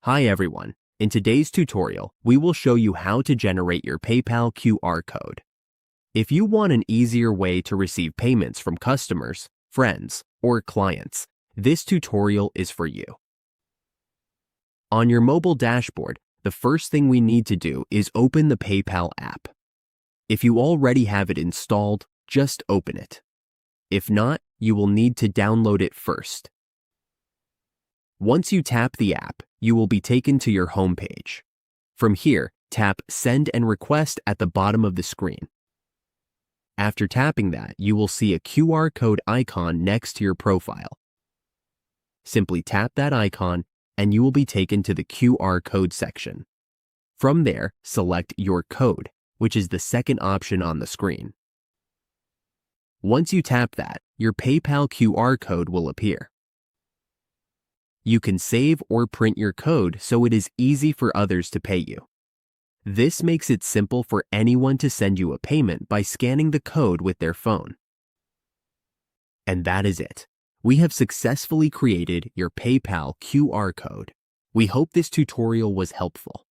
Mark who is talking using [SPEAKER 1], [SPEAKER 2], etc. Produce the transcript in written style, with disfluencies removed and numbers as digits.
[SPEAKER 1] Hi everyone. In today's tutorial, we will show you how to generate your PayPal QR code. If you want an easier way to receive payments from customers, friends, or clients, this tutorial is for you. On your mobile dashboard, the first thing we need to do is open the PayPal app. If you already have it installed, just open it. If not, you will need to download it first. Once you tap the app, you will be taken to your home page. From here, tap Send and Request at the bottom of the screen. After tapping that, you will see a QR code icon next to your profile. Simply tap that icon and you will be taken to the QR code section. From there, select Your Code, which is the second option on the screen. Once you tap that, your PayPal QR code will appear. You can save or print your code so it is easy for others to pay you. This makes it simple for anyone to send you a payment by scanning the code with their phone. And that is it. We have successfully created your PayPal QR code. We hope this tutorial was helpful.